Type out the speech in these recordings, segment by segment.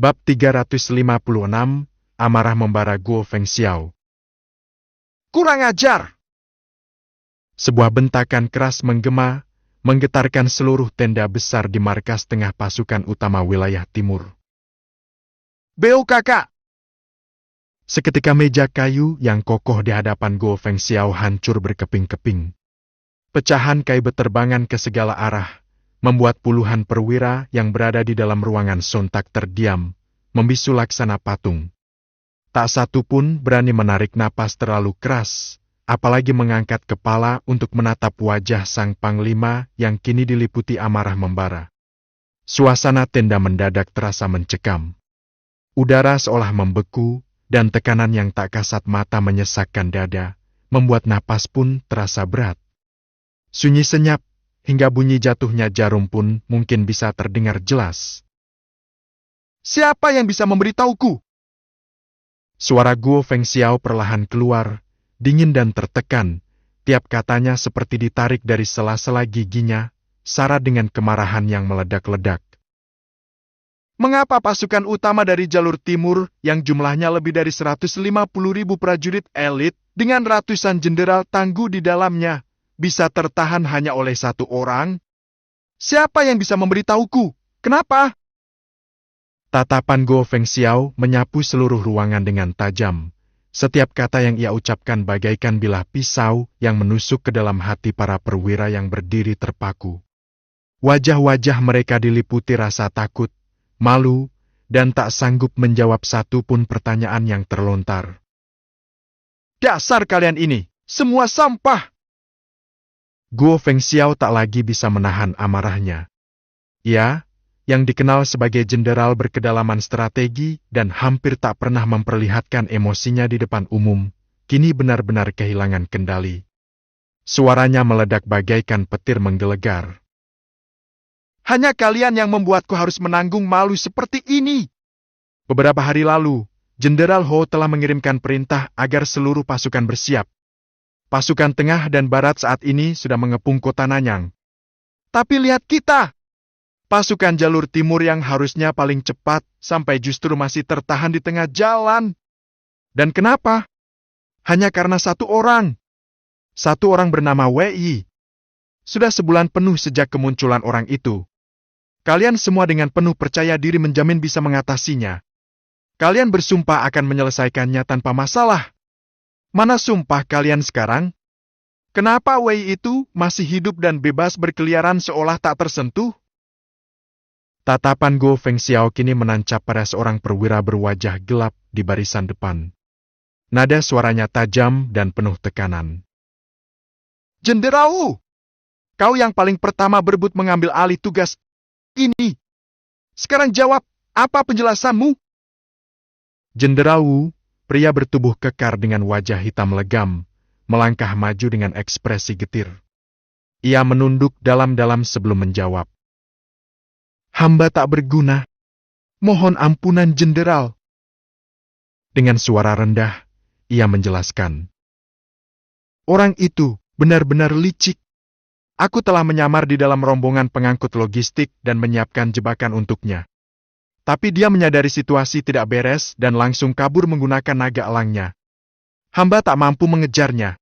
Bab 356, Amarah Membara Guo Fengxiao. Kurang ajar! Sebuah bentakan keras menggema, menggetarkan seluruh tenda besar di markas tengah pasukan utama wilayah timur. Beo kakak! Seketika meja kayu yang kokoh di hadapan Guo Fengxiao hancur berkeping-keping. Pecahan kayu berterbangan ke segala arah, membuat puluhan perwira yang berada di dalam ruangan sontak terdiam, membisu laksana patung. Tak satu pun berani menarik napas terlalu keras, apalagi mengangkat kepala untuk menatap wajah sang panglima yang kini diliputi amarah membara. Suasana tenda mendadak terasa mencekam. Udara seolah membeku, dan tekanan yang tak kasat mata menyesakkan dada, membuat napas pun terasa berat. Sunyi senyap, hingga bunyi jatuhnya jarum pun mungkin bisa terdengar jelas. Siapa yang bisa memberitahuku? Suara Guo Fengxiao perlahan keluar, dingin dan tertekan, tiap katanya seperti ditarik dari sela-sela giginya, syarat dengan kemarahan yang meledak-ledak. Mengapa pasukan utama dari jalur timur yang jumlahnya lebih dari 150.000 prajurit elit dengan ratusan jenderal tangguh di dalamnya bisa tertahan hanya oleh satu orang? Siapa yang bisa memberitahuku? Kenapa? Tatapan Guo Fengxiao menyapu seluruh ruangan dengan tajam. Setiap kata yang ia ucapkan bagaikan bilah pisau yang menusuk ke dalam hati para perwira yang berdiri terpaku. Wajah-wajah mereka diliputi rasa takut, malu, dan tak sanggup menjawab satu pun pertanyaan yang terlontar. Dasar kalian ini, semua sampah! Guo Fengxiao tak lagi bisa menahan amarahnya. Ia, yang dikenal sebagai jenderal berkedalaman strategi dan hampir tak pernah memperlihatkan emosinya di depan umum, kini benar-benar kehilangan kendali. Suaranya meledak bagaikan petir menggelegar. Hanya kalian yang membuatku harus menanggung malu seperti ini. Beberapa hari lalu, Jenderal Ho telah mengirimkan perintah agar seluruh pasukan bersiap. Pasukan tengah dan barat saat ini sudah mengepung kota Nanyang. Tapi lihat kita! Pasukan jalur timur yang harusnya paling cepat sampai justru masih tertahan di tengah jalan. Dan kenapa? Hanya karena satu orang. Satu orang bernama Wei Yi. Sudah sebulan penuh sejak kemunculan orang itu. Kalian semua dengan penuh percaya diri menjamin bisa mengatasinya. Kalian bersumpah akan menyelesaikannya tanpa masalah. Mana sumpah kalian sekarang? Kenapa Wei itu masih hidup dan bebas berkeliaran seolah tak tersentuh? Tatapan Guo Fengxiao kini menancap pada seorang perwira berwajah gelap di barisan depan. Nada suaranya tajam dan penuh tekanan. Jenderal Wu, kau yang paling pertama berebut mengambil alih tugas ini. Sekarang jawab, apa penjelasanmu? Jenderal Wu, pria bertubuh kekar dengan wajah hitam legam, melangkah maju dengan ekspresi getir. Ia menunduk dalam-dalam sebelum menjawab. Hamba tak berguna. Mohon ampunan jenderal. Dengan suara rendah, ia menjelaskan. Orang itu benar-benar licik. Aku telah menyamar di dalam rombongan pengangkut logistik dan menyiapkan jebakan untuknya. Tapi dia menyadari situasi tidak beres dan langsung kabur menggunakan naga elangnya. Hamba tak mampu mengejarnya.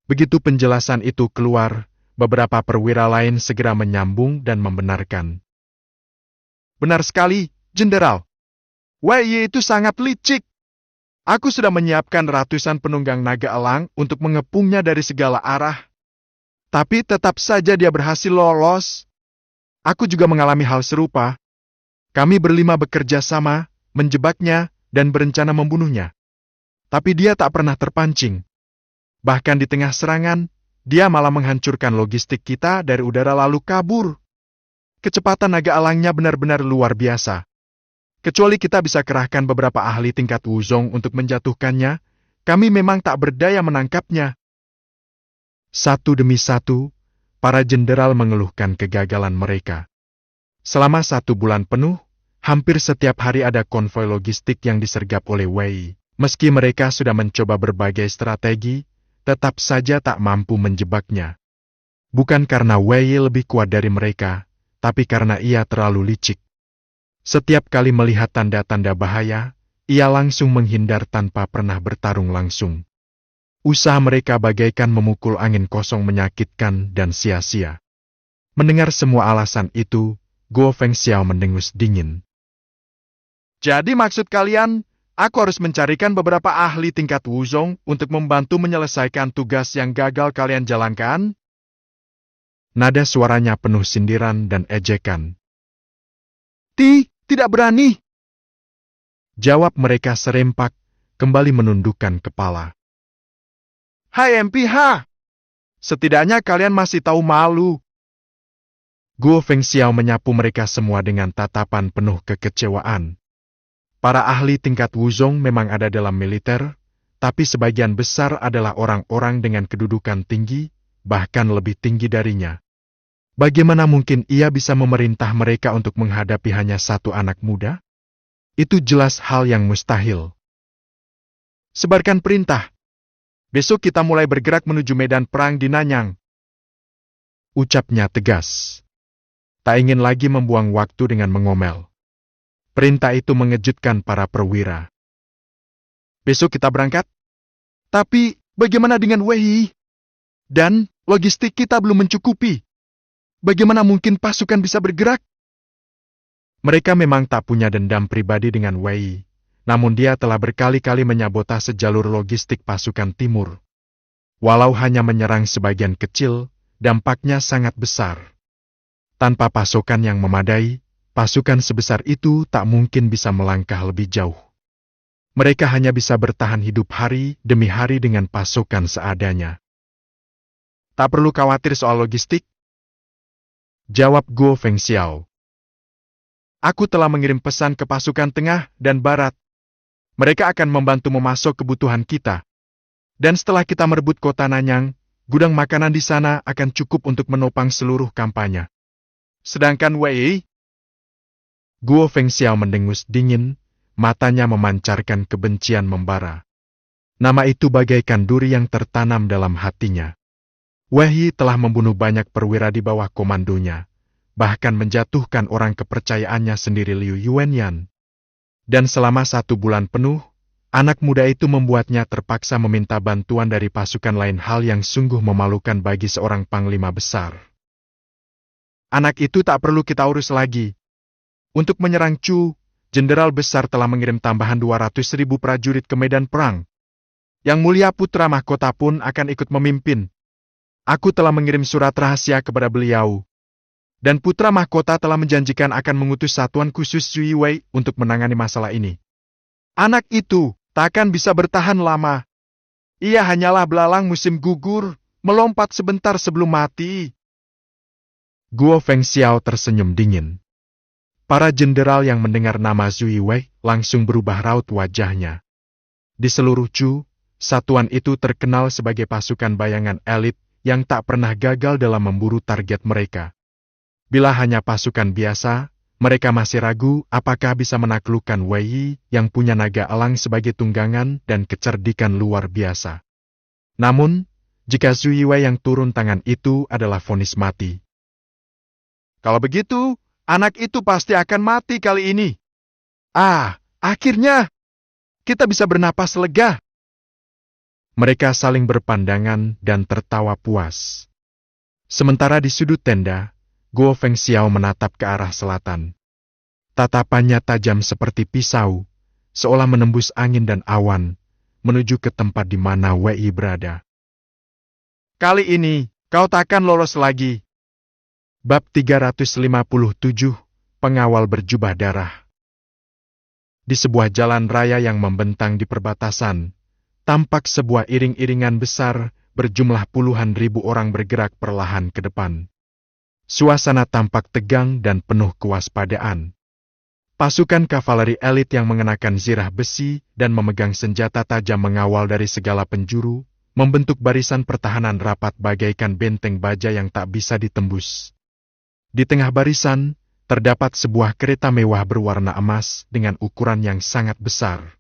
Begitu penjelasan itu keluar, beberapa perwira lain segera menyambung dan membenarkan. Benar sekali, Jenderal. Wei Yi itu sangat licik. Aku sudah menyiapkan ratusan penunggang naga elang untuk mengepungnya dari segala arah. Tapi tetap saja dia berhasil lolos. Aku juga mengalami hal serupa. Kami berlima bekerja sama, menjebaknya, dan berencana membunuhnya. Tapi dia tak pernah terpancing. Bahkan di tengah serangan, dia malah menghancurkan logistik kita dari udara lalu kabur. Kecepatan naga elangnya benar-benar luar biasa. Kecuali kita bisa kerahkan beberapa ahli tingkat Wuzong untuk menjatuhkannya, kami memang tak berdaya menangkapnya. Satu demi satu, para jenderal mengeluhkan kegagalan mereka. Selama 1 bulan penuh, hampir setiap hari ada konvoi logistik yang disergap oleh Wei. Meski mereka sudah mencoba berbagai strategi, tetap saja tak mampu menjebaknya. Bukan karena Wei lebih kuat dari mereka, tapi karena ia terlalu licik. Setiap kali melihat tanda-tanda bahaya, ia langsung menghindar tanpa pernah bertarung langsung. Usaha mereka bagaikan memukul angin kosong menyakitkan dan sia-sia. Mendengar semua alasan itu, Guo Fengxiao mendengus dingin. Jadi maksud kalian, aku harus mencarikan beberapa ahli tingkat Wuzong untuk membantu menyelesaikan tugas yang gagal kalian jalankan? Nada suaranya penuh sindiran dan ejekan. Tidak berani. Jawab mereka serempak, kembali menundukkan kepala. Hai MPH, setidaknya kalian masih tahu malu. Guo Fengxiao menyapu mereka semua dengan tatapan penuh kekecewaan. Para ahli tingkat Wuzong memang ada dalam militer, tapi sebagian besar adalah orang-orang dengan kedudukan tinggi, bahkan lebih tinggi darinya. Bagaimana mungkin ia bisa memerintah mereka untuk menghadapi hanya satu anak muda? Itu jelas hal yang mustahil. Sebarkan perintah. Besok kita mulai bergerak menuju medan perang di Nanyang. Ucapnya tegas. Tak ingin lagi membuang waktu dengan mengomel. Perintah itu mengejutkan para perwira. Besok kita berangkat? Tapi bagaimana dengan Wei? Dan logistik kita belum mencukupi. Bagaimana mungkin pasukan bisa bergerak? Mereka memang tak punya dendam pribadi dengan Wei, namun dia telah berkali-kali menyabotase jalur logistik pasukan timur. Walau hanya menyerang sebagian kecil, dampaknya sangat besar. Tanpa pasokan yang memadai, pasukan sebesar itu tak mungkin bisa melangkah lebih jauh. Mereka hanya bisa bertahan hidup hari demi hari dengan pasokan seadanya. Tak perlu khawatir soal logistik. Jawab Guo Fengxiao. Aku telah mengirim pesan ke pasukan tengah dan barat. Mereka akan membantu memasok kebutuhan kita. Dan setelah kita merebut kota Nanyang, gudang makanan di sana akan cukup untuk menopang seluruh kampanye. Sedangkan Wei, Guo Fengxiao mendengus dingin, matanya memancarkan kebencian membara. Nama itu bagaikan duri yang tertanam dalam hatinya. Wei telah membunuh banyak perwira di bawah komandonya, bahkan menjatuhkan orang kepercayaannya sendiri Liu Yuanyan. Dan selama 1 bulan penuh, anak muda itu membuatnya terpaksa meminta bantuan dari pasukan lain, hal yang sungguh memalukan bagi seorang panglima besar. Anak itu tak perlu kita urus lagi. Untuk menyerang Chu, Jenderal Besar telah mengirim tambahan 200.000 prajurit ke medan perang. Yang Mulia Putra Mahkota pun akan ikut memimpin. Aku telah mengirim surat rahasia kepada beliau. Dan Putra Mahkota telah menjanjikan akan mengutus satuan khusus Yui Wei untuk menangani masalah ini. Anak itu takkan bisa bertahan lama. Ia hanyalah belalang musim gugur, melompat sebentar sebelum mati. Guo Fengxiao tersenyum dingin. Para jenderal yang mendengar nama Yui Wei langsung berubah raut wajahnya. Di seluruh Chu, satuan itu terkenal sebagai pasukan bayangan elit yang tak pernah gagal dalam memburu target mereka. Bila hanya pasukan biasa, mereka masih ragu apakah bisa menaklukkan Wei yang punya naga elang sebagai tunggangan dan kecerdikan luar biasa. Namun, jika Yui Wei yang turun tangan itu adalah vonis mati. Kalau begitu, anak itu pasti akan mati kali ini. Akhirnya kita bisa bernapas lega. Mereka saling berpandangan dan tertawa puas. Sementara di sudut tenda, Guo Fengxiao menatap ke arah selatan. Tatapannya tajam seperti pisau, seolah menembus angin dan awan, menuju ke tempat di mana Wei berada. Kali ini, kau takkan lolos lagi. Bab 357, Pengawal Berjubah Darah. Di sebuah jalan raya yang membentang di perbatasan, tampak sebuah iring-iringan besar berjumlah puluhan ribu orang bergerak perlahan ke depan. Suasana tampak tegang dan penuh kewaspadaan. Pasukan kavaleri elit yang mengenakan zirah besi dan memegang senjata tajam mengawal dari segala penjuru, membentuk barisan pertahanan rapat bagaikan benteng baja yang tak bisa ditembus. Di tengah barisan, terdapat sebuah kereta mewah berwarna emas dengan ukuran yang sangat besar.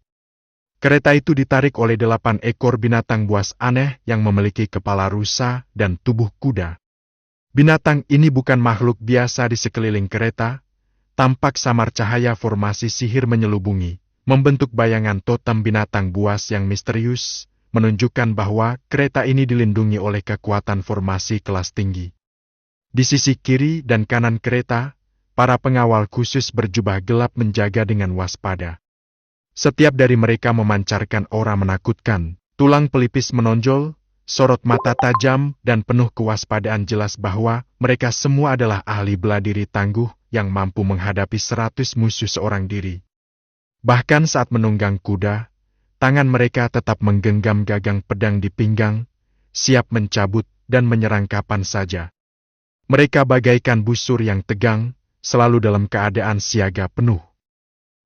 Kereta itu ditarik oleh 8 ekor binatang buas aneh yang memiliki kepala rusa dan tubuh kuda. Binatang ini bukan makhluk biasa di sekeliling kereta, Tampak samar cahaya formasi sihir menyelubungi, membentuk bayangan totem binatang buas yang misterius, menunjukkan bahwa kereta ini dilindungi oleh kekuatan formasi kelas tinggi. Di sisi kiri dan kanan kereta, para pengawal khusus berjubah gelap menjaga dengan waspada. Setiap dari mereka memancarkan aura menakutkan, tulang pelipis menonjol, sorot mata tajam, dan penuh kewaspadaan jelas bahwa mereka semua adalah ahli bela diri tangguh yang mampu menghadapi 100 musuh seorang diri. Bahkan saat menunggang kuda, tangan mereka tetap menggenggam gagang pedang di pinggang, siap mencabut dan menyerang kapan saja. Mereka bagaikan busur yang tegang, selalu dalam keadaan siaga penuh.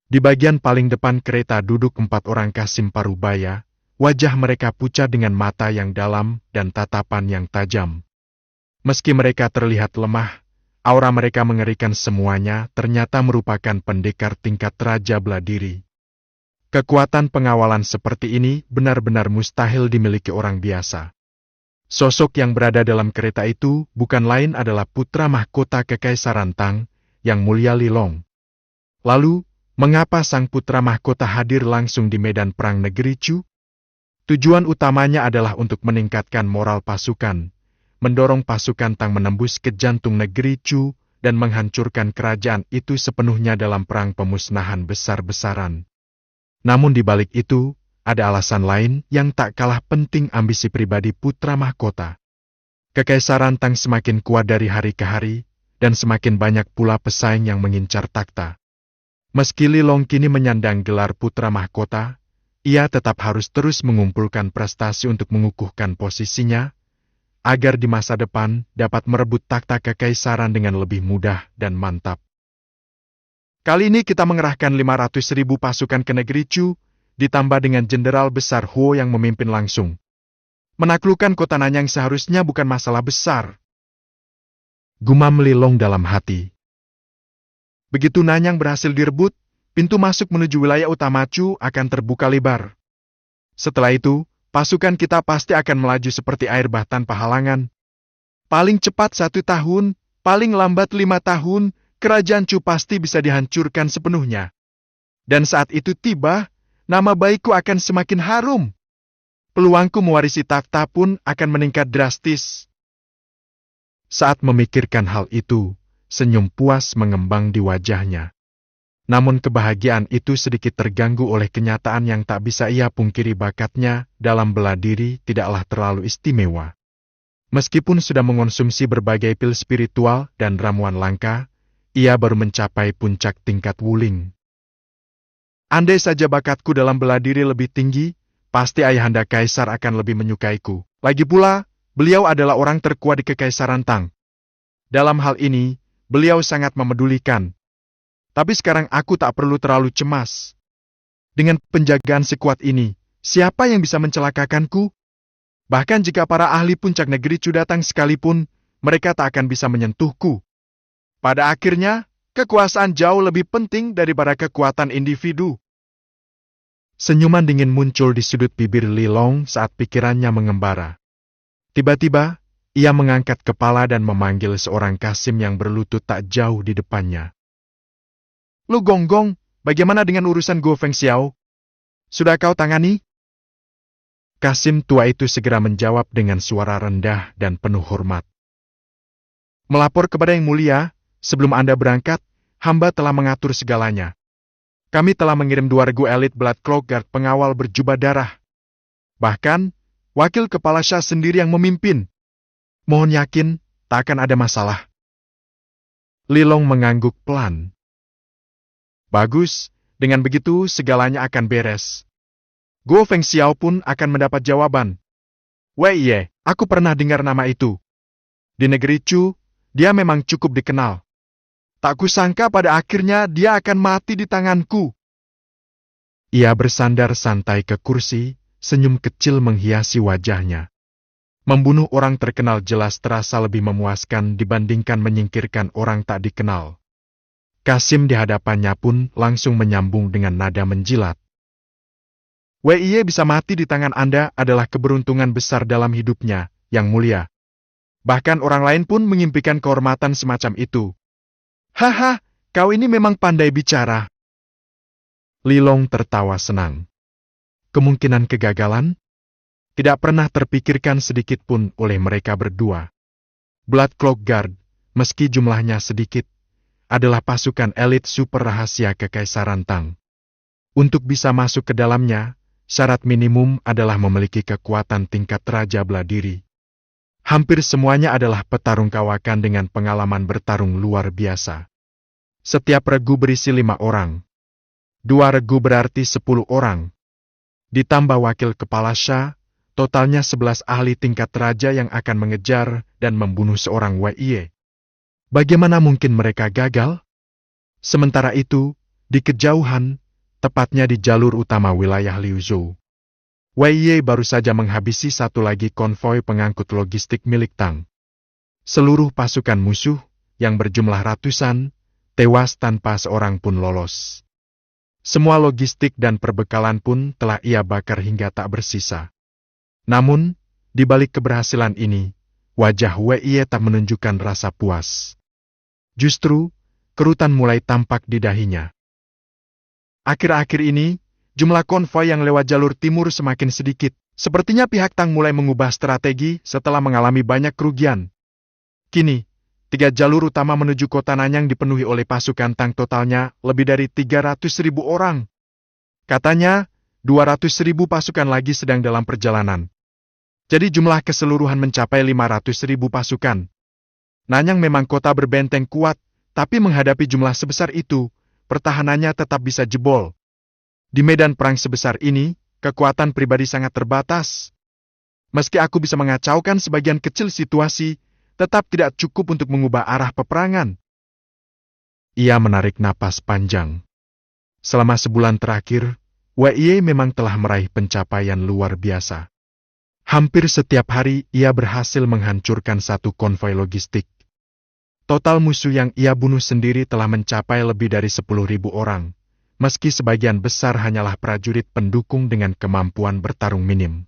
Di bagian paling depan kereta duduk 4 orang Kasim Parubaya, wajah mereka pucat dengan mata yang dalam dan tatapan yang tajam. Meski mereka terlihat lemah, aura mereka mengerikan semuanya ternyata merupakan pendekar tingkat raja bela diri. Kekuatan pengawalan seperti ini benar-benar mustahil dimiliki orang biasa. Sosok yang berada dalam kereta itu bukan lain adalah putra mahkota Kekaisaran Tang, yang mulia Lilong. Lalu, mengapa sang putra mahkota hadir langsung di medan perang negeri Chu? Tujuan utamanya adalah untuk meningkatkan moral pasukan, mendorong pasukan Tang menembus ke jantung negeri Chu, dan menghancurkan kerajaan itu sepenuhnya dalam perang pemusnahan besar-besaran. Namun di balik itu, ada alasan lain yang tak kalah penting ambisi pribadi putra mahkota. Kekaisaran Tang semakin kuat dari hari ke hari, dan semakin banyak pula pesaing yang mengincar takhta. Meski Lilong kini menyandang gelar putra mahkota, ia tetap harus terus mengumpulkan prestasi untuk mengukuhkan posisinya, agar di masa depan dapat merebut takhta kekaisaran dengan lebih mudah dan mantap. Kali ini kita mengerahkan 500.000 pasukan ke negeri Chu, ditambah dengan Jenderal Besar Huo yang memimpin langsung. Menaklukkan kota Nanyang seharusnya bukan masalah besar. Gumam Lilong dalam hati. Begitu Nanyang berhasil direbut, pintu masuk menuju wilayah utama Chu akan terbuka lebar. Setelah itu, pasukan kita pasti akan melaju seperti air bah tanpa halangan. Paling cepat 1 tahun, paling lambat 5 tahun, kerajaan Chu pasti bisa dihancurkan sepenuhnya. Dan saat itu tiba, nama baikku akan semakin harum. Peluangku mewarisi takhta pun akan meningkat drastis. Saat memikirkan hal itu, senyum puas mengembang di wajahnya. Namun kebahagiaan itu sedikit terganggu oleh kenyataan yang tak bisa ia pungkiri, bakatnya dalam bela diri tidaklah terlalu istimewa. Meskipun sudah mengonsumsi berbagai pil spiritual dan ramuan langka, ia baru mencapai puncak tingkat wuling. Andai saja bakatku dalam bela diri lebih tinggi, pasti ayahanda kaisar akan lebih menyukaiku. Lagi pula, beliau adalah orang terkuat di Kekaisaran Tang. Dalam hal ini, beliau sangat memedulikan. Tapi sekarang aku tak perlu terlalu cemas. Dengan penjagaan sekuat ini, siapa yang bisa mencelakakanku? Bahkan jika para ahli puncak negeri Chu datang sekalipun, mereka tak akan bisa menyentuhku. Pada akhirnya, kekuasaan jauh lebih penting daripada kekuatan individu. Senyuman dingin muncul di sudut bibir Lilong saat pikirannya mengembara. Tiba-tiba, ia mengangkat kepala dan memanggil seorang Kasim yang berlutut tak jauh di depannya. Lu Gonggong, bagaimana dengan urusan Go Feng Xiao? Sudah kau tangani? Kasim tua itu segera menjawab dengan suara rendah dan penuh hormat. Melapor kepada Yang Mulia, sebelum Anda berangkat, hamba telah mengatur segalanya. Kami telah mengirim 2 regu elit Blood Cloak Guard pengawal berjubah darah. Bahkan, wakil kepala Shah sendiri yang memimpin. Mohon yakin, tak akan ada masalah. Lilong mengangguk pelan. Bagus, dengan begitu segalanya akan beres. Go Feng Xiao pun akan mendapat jawaban. Wei Ye, aku pernah dengar nama itu. Di negeri Chu, dia memang cukup dikenal. Tak kusangka pada akhirnya dia akan mati di tanganku. Ia bersandar santai ke kursi, senyum kecil menghiasi wajahnya. Membunuh orang terkenal jelas terasa lebih memuaskan dibandingkan menyingkirkan orang tak dikenal. Kasim di hadapannya pun langsung menyambung dengan nada menjilat. Wei Ye bisa mati di tangan Anda adalah keberuntungan besar dalam hidupnya, Yang Mulia. Bahkan orang lain pun mengimpikan kehormatan semacam itu. Haha, Kau ini memang pandai bicara. Li Long tertawa senang. Kemungkinan kegagalan? Tidak pernah terpikirkan sedikit pun oleh mereka berdua. Blood Cloak Guard, meski jumlahnya sedikit, adalah pasukan elit super rahasia Kekaisaran Tang. Untuk bisa masuk ke dalamnya, syarat minimum adalah memiliki kekuatan tingkat Raja Bela Diri. Hampir semuanya adalah petarung kawakan dengan pengalaman bertarung luar biasa. Setiap regu berisi 5 orang. 2 regu berarti 10 orang. Ditambah wakil kepala Sha, totalnya 11 ahli tingkat raja yang akan mengejar dan membunuh seorang Wei. Bagaimana mungkin mereka gagal? Sementara itu, di kejauhan, tepatnya di jalur utama wilayah Liuzhou, Wei baru saja menghabisi satu lagi konvoi pengangkut logistik milik Tang. Seluruh pasukan musuh, yang berjumlah ratusan, tewas tanpa seorang pun lolos. Semua logistik dan perbekalan pun telah ia bakar hingga tak bersisa. Namun, di balik keberhasilan ini, wajah Wei tak menunjukkan rasa puas. Justru, kerutan mulai tampak di dahinya. Akhir-akhir ini, jumlah konvoi yang lewat jalur timur semakin sedikit. Sepertinya pihak Tang mulai mengubah strategi setelah mengalami banyak kerugian. Kini, 3 jalur utama menuju kota Nanyang dipenuhi oleh pasukan Tang, totalnya lebih dari 300.000 orang. Katanya, 200.000 pasukan lagi sedang dalam perjalanan. Jadi jumlah keseluruhan mencapai 500.000 pasukan. Nanyang memang kota berbenteng kuat, tapi menghadapi jumlah sebesar itu, pertahanannya tetap bisa jebol. Di medan perang sebesar ini, kekuatan pribadi sangat terbatas. Meski aku bisa mengacaukan sebagian kecil situasi, tetap tidak cukup untuk mengubah arah peperangan. Ia menarik napas panjang. Selama sebulan terakhir, Wei memang telah meraih pencapaian luar biasa. Hampir setiap hari ia berhasil menghancurkan satu konvoi logistik. Total musuh yang ia bunuh sendiri telah mencapai lebih dari 10.000 orang, meski sebagian besar hanyalah prajurit pendukung dengan kemampuan bertarung minim.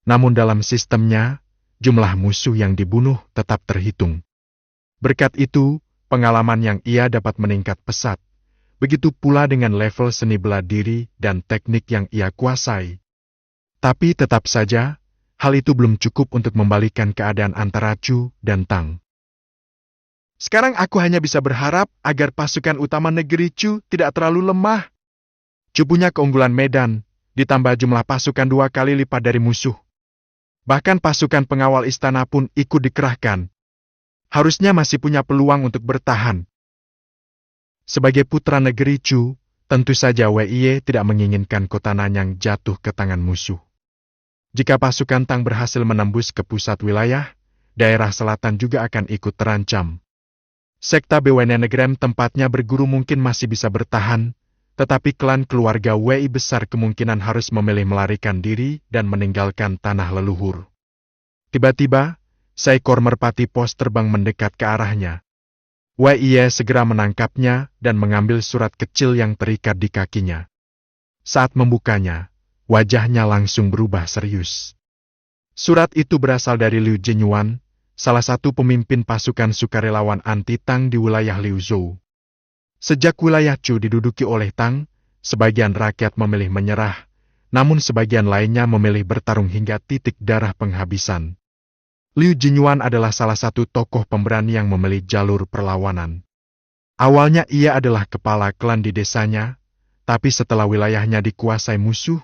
Namun dalam sistemnya, jumlah musuh yang dibunuh tetap terhitung. Berkat itu, pengalaman yang ia dapat meningkat pesat. Begitu pula dengan level seni bela diri dan teknik yang ia kuasai. Tapi tetap saja, hal itu belum cukup untuk membalikan keadaan antara Chu dan Tang. Sekarang aku hanya bisa berharap agar pasukan utama negeri Chu tidak terlalu lemah. Chu punya keunggulan medan, ditambah jumlah pasukan 2 kali lipat dari musuh. Bahkan pasukan pengawal istana pun ikut dikerahkan. Harusnya masih punya peluang untuk bertahan. Sebagai putra negeri Chu, tentu saja Wei tidak menginginkan kota Nanyang jatuh ke tangan musuh. Jika pasukan Tang berhasil menembus ke pusat wilayah, daerah selatan juga akan ikut terancam. Sekta Bwenenegram tempatnya berguru mungkin masih bisa bertahan, tetapi klan keluarga Wei besar kemungkinan harus memilih melarikan diri dan meninggalkan tanah leluhur. Tiba-tiba, seekor merpati pos terbang mendekat ke arahnya. Wei segera menangkapnya dan mengambil surat kecil yang terikat di kakinya. Saat membukanya, wajahnya langsung berubah serius. Surat itu berasal dari Liu Jinyuan, salah satu pemimpin pasukan sukarelawan anti-Tang di wilayah Liuzhou. Sejak wilayah Chu diduduki oleh Tang, sebagian rakyat memilih menyerah, namun sebagian lainnya memilih bertarung hingga titik darah penghabisan. Liu Jinyuan adalah salah satu tokoh pemberani yang memilih jalur perlawanan. Awalnya ia adalah kepala klan di desanya, tapi setelah wilayahnya dikuasai musuh,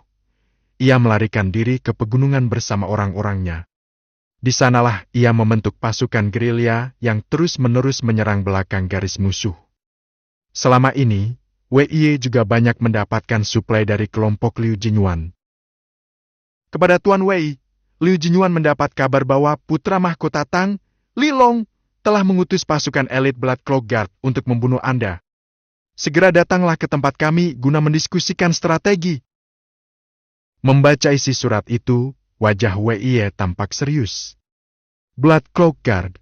ia melarikan diri ke pegunungan bersama orang-orangnya. Di sanalah ia membentuk pasukan gerilya yang terus-menerus menyerang belakang garis musuh. Selama ini, Wei juga banyak mendapatkan suplai dari kelompok Liu Jinyuan. Kepada Tuan Wei, Liu Jinyuan mendapat kabar bahwa putra mahkota Tang, Li Long, telah mengutus pasukan elit Blood Cloak Guard untuk membunuh Anda. Segera datanglah ke tempat kami guna mendiskusikan strategi. Membaca isi surat itu, wajah Wei tampak serius. Blood Cloak Guard.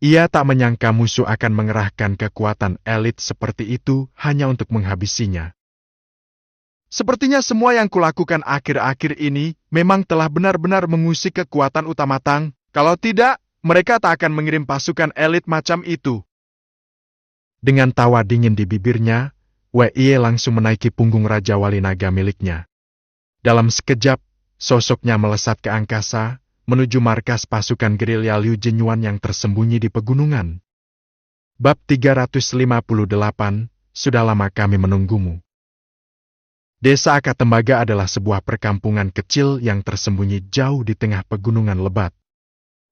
Ia tak menyangka musuh akan mengerahkan kekuatan elit seperti itu hanya untuk menghabisinya. Sepertinya semua yang kulakukan akhir-akhir ini memang telah benar-benar mengusik kekuatan utama Tang. Kalau tidak, mereka tak akan mengirim pasukan elit macam itu. Dengan tawa dingin di bibirnya, Wei Ye langsung menaiki punggung Raja Wali Naga miliknya. Dalam sekejap, sosoknya melesat ke angkasa, menuju markas pasukan gerilya Liu Jinyuan yang tersembunyi di pegunungan. Bab 358, Sudah lama kami menunggumu. Desa Akatembaga adalah sebuah perkampungan kecil yang tersembunyi jauh di tengah pegunungan lebat.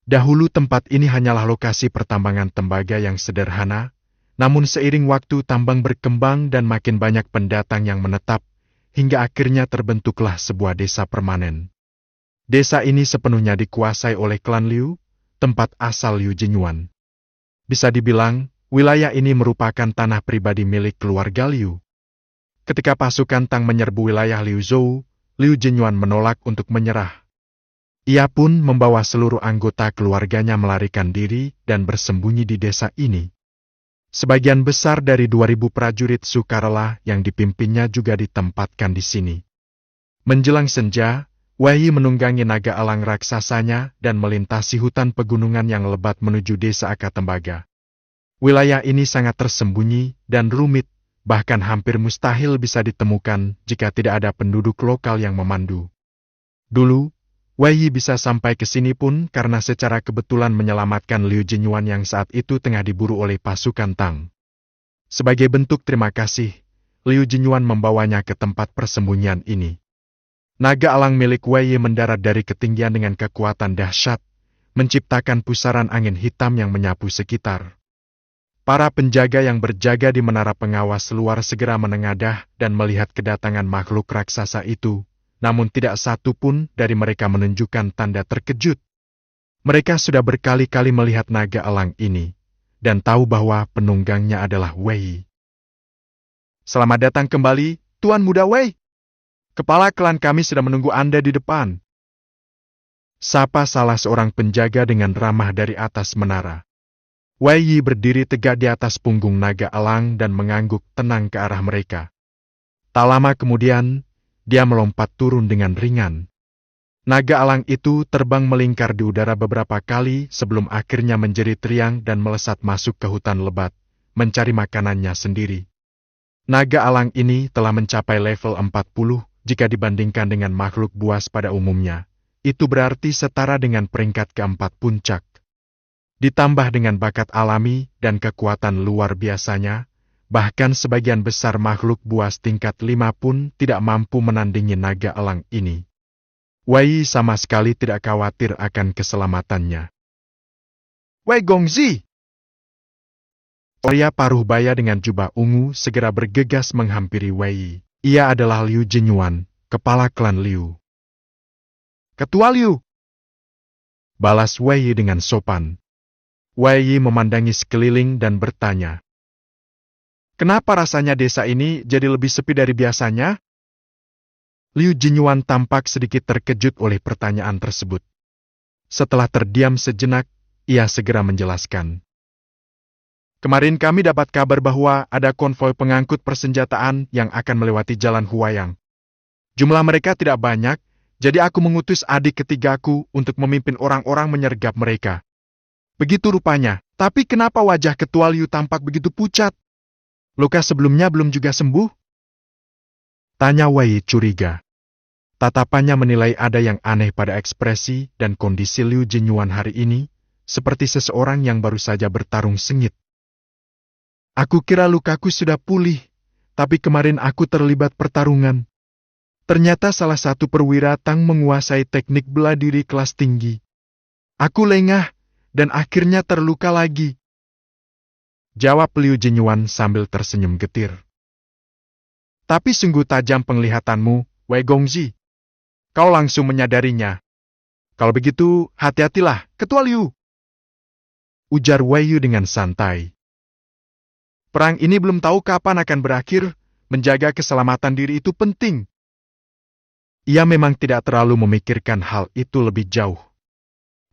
Dahulu tempat ini hanyalah lokasi pertambangan tembaga yang sederhana, namun seiring waktu tambang berkembang dan makin banyak pendatang yang menetap, hingga akhirnya terbentuklah sebuah desa permanen. Desa ini sepenuhnya dikuasai oleh klan Liu, tempat asal Liu Jinyuan. Bisa dibilang, wilayah ini merupakan tanah pribadi milik keluarga Liu. Ketika pasukan Tang menyerbu wilayah Liu Zhou, Liu Jinyuan menolak untuk menyerah. Ia pun membawa seluruh anggota keluarganya melarikan diri dan bersembunyi di desa ini. Sebagian besar dari 2.000 prajurit sukarela yang dipimpinnya juga ditempatkan di sini. Menjelang senja, Wei Yi menunggangi naga elang raksasanya dan melintasi hutan pegunungan yang lebat menuju desa Akatembaga. Wilayah ini sangat tersembunyi dan rumit, bahkan hampir mustahil bisa ditemukan jika tidak ada penduduk lokal yang memandu. Dulu, Wei Yi bisa sampai ke sini pun karena secara kebetulan menyelamatkan Liu Jinyuan yang saat itu tengah diburu oleh pasukan Tang. Sebagai bentuk terima kasih, Liu Jinyuan membawanya ke tempat persembunyian ini. Naga elang milik Wei Yi mendarat dari ketinggian dengan kekuatan dahsyat, menciptakan pusaran angin hitam yang menyapu sekitar. Para penjaga yang berjaga di menara pengawas luar segera menengadah dan melihat kedatangan makhluk raksasa itu, namun tidak satu pun dari mereka menunjukkan tanda terkejut. Mereka sudah berkali-kali melihat naga elang ini, dan tahu bahwa penunggangnya adalah Wei Yi. Selamat datang kembali, Tuan Muda Wei. Kepala klan kami sudah menunggu Anda di depan. Sapa salah seorang penjaga dengan ramah dari atas menara. Wei Yi berdiri tegak di atas punggung naga elang dan mengangguk tenang ke arah mereka. Tak lama kemudian, dia melompat turun dengan ringan. Naga elang itu terbang melingkar di udara beberapa kali sebelum akhirnya menjerit riang dan melesat masuk ke hutan lebat, mencari makanannya sendiri. Naga elang ini telah mencapai level 40 jika dibandingkan dengan makhluk buas pada umumnya. Itu berarti setara dengan peringkat keempat puncak. Ditambah dengan bakat alami dan kekuatan luar biasanya, bahkan sebagian besar makhluk buas tingkat 5 pun tidak mampu menandingi naga elang ini. Wei Yi sama sekali tidak khawatir akan keselamatannya. Wei Gongzi! Pria paruh baya dengan jubah ungu segera bergegas menghampiri Wei Yi. Ia adalah Liu Jinyuan, kepala klan Liu. Ketua Liu! Balas Wei Yi dengan sopan. Wei Yi memandangi sekeliling dan bertanya. Kenapa rasanya desa ini jadi lebih sepi dari biasanya? Liu Jinyuan tampak sedikit terkejut oleh pertanyaan tersebut. Setelah terdiam sejenak, ia segera menjelaskan. Kemarin kami dapat kabar bahwa ada konvoi pengangkut persenjataan yang akan melewati jalan Huayang. Jumlah mereka tidak banyak, jadi aku mengutus adik ketigaku untuk memimpin orang-orang menyergap mereka. Begitu rupanya, tapi kenapa wajah Ketua Liu tampak begitu pucat? Luka sebelumnya belum juga sembuh? Tanya Wei Yi curiga. Tatapannya menilai ada yang aneh pada ekspresi dan kondisi Liu Jinyuan hari ini, seperti seseorang yang baru saja bertarung sengit. Aku kira lukaku sudah pulih, tapi kemarin aku terlibat pertarungan. Ternyata salah satu perwira Tang menguasai teknik bela diri kelas tinggi. Aku lengah, dan akhirnya terluka lagi. Jawab Liu Jinyuan sambil tersenyum getir. Tapi sungguh tajam penglihatanmu, Wei Gongzi. Kau langsung menyadarinya. Kalau begitu, hati-hatilah, Ketua Liu. Ujar Wei Yu dengan santai. Perang ini belum tahu kapan akan berakhir, menjaga keselamatan diri itu penting. Ia memang tidak terlalu memikirkan hal itu lebih jauh.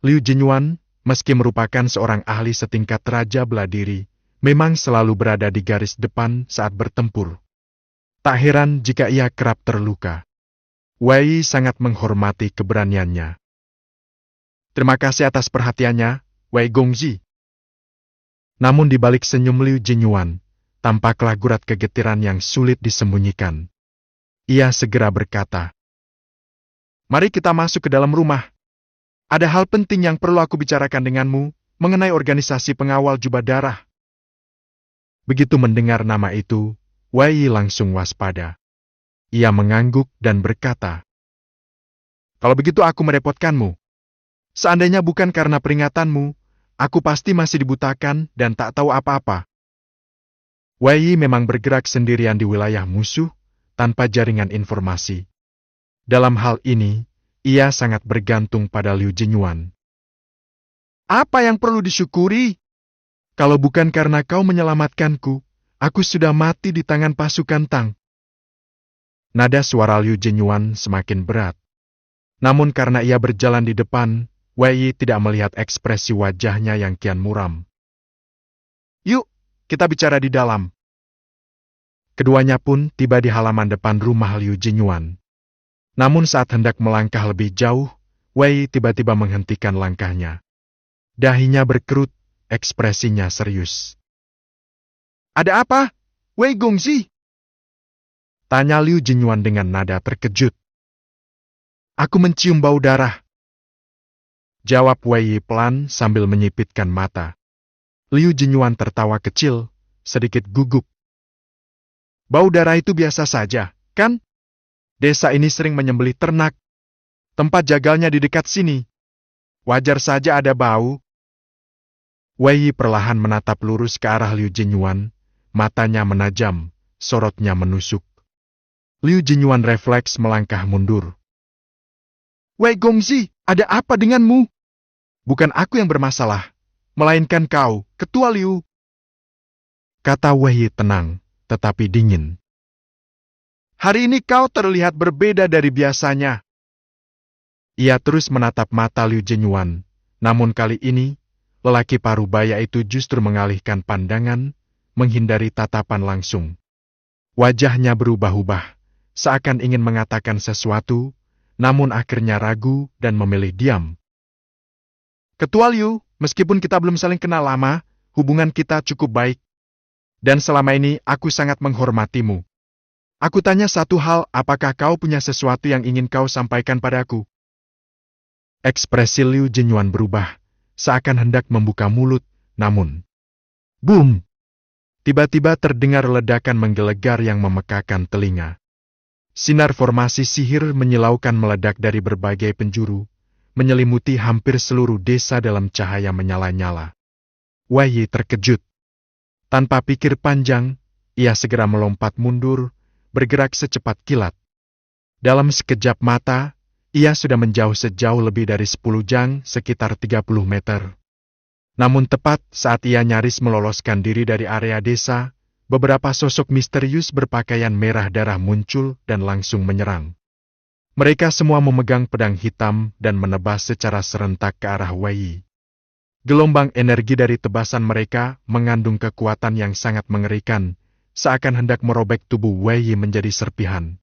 Liu Jinyuan, meski merupakan seorang ahli setingkat raja bela diri, memang selalu berada di garis depan saat bertempur. Tak heran jika ia kerap terluka. Wei Yi sangat menghormati keberaniannya. Terima kasih atas perhatiannya, Wei Gongzi. Namun di balik senyum Liu Jinyuan, tampaklah gurat kegetiran yang sulit disembunyikan. Ia segera berkata, Mari kita masuk ke dalam rumah. Ada hal penting yang perlu aku bicarakan denganmu mengenai organisasi pengawal jubah darah. Begitu mendengar nama itu, Wei Yi langsung waspada. Ia mengangguk dan berkata, Kalau begitu aku merepotkanmu. Seandainya bukan karena peringatanmu, aku pasti masih dibutakan dan tak tahu apa-apa. Wei Yi memang bergerak sendirian di wilayah musuh, tanpa jaringan informasi. Dalam hal ini, ia sangat bergantung pada Liu Jinyuan. Apa yang perlu disyukuri? Kalau bukan karena kau menyelamatkanku, aku sudah mati di tangan pasukan Tang. Nada suara Liu Jinyuan semakin berat. Namun karena ia berjalan di depan, Wei Yi tidak melihat ekspresi wajahnya yang kian muram. Yuk, kita bicara di dalam. Keduanya pun tiba di halaman depan rumah Liu Jinyuan. Namun saat hendak melangkah lebih jauh, Wei Yi tiba-tiba menghentikan langkahnya. Dahinya berkerut, ekspresinya serius. Ada apa? Wei Gongzi? Tanya Liu Jinyuan dengan nada terkejut. Aku mencium bau darah. Jawab Wei Yi pelan sambil menyipitkan mata. Liu Jinyuan tertawa kecil, sedikit gugup. Bau darah itu biasa saja, kan? Desa ini sering menyembelih ternak. Tempat jagalnya di dekat sini. Wajar saja ada bau. Wei Yi perlahan menatap lurus ke arah Liu Jinyuan, matanya menajam, sorotnya menusuk. Liu Jinyuan refleks melangkah mundur. Wei Gongzi, ada apa denganmu? Bukan aku yang bermasalah, melainkan kau, Ketua Liu. Kata Wei Yi tenang, tetapi dingin. Hari ini kau terlihat berbeda dari biasanya. Ia terus menatap mata Liu Jinyuan, namun kali ini, lelaki parubaya itu justru mengalihkan pandangan, menghindari tatapan langsung. Wajahnya berubah-ubah, seakan ingin mengatakan sesuatu, namun akhirnya ragu dan memilih diam. Ketua Liu, meskipun kita belum saling kenal lama, hubungan kita cukup baik. Dan selama ini aku sangat menghormatimu. Aku tanya satu hal, apakah kau punya sesuatu yang ingin kau sampaikan padaku? Ekspresi Liu Jinyuan berubah, seakan hendak membuka mulut, namun... Boom! Tiba-tiba terdengar ledakan menggelegar yang memekakan telinga. Sinar formasi sihir menyilaukan meledak dari berbagai penjuru, menyelimuti hampir seluruh desa dalam cahaya menyala-nyala. Wei Yi terkejut. Tanpa pikir panjang, ia segera melompat mundur, bergerak secepat kilat. Dalam sekejap mata, ia sudah menjauh sejauh lebih dari 10 jang, sekitar 30 meter. Namun tepat saat ia nyaris meloloskan diri dari area desa, beberapa sosok misterius berpakaian merah darah muncul dan langsung menyerang. Mereka semua memegang pedang hitam dan menebas secara serentak ke arah Wei Yi. Gelombang energi dari tebasan mereka mengandung kekuatan yang sangat mengerikan, seakan hendak merobek tubuh Wei Yi menjadi serpihan.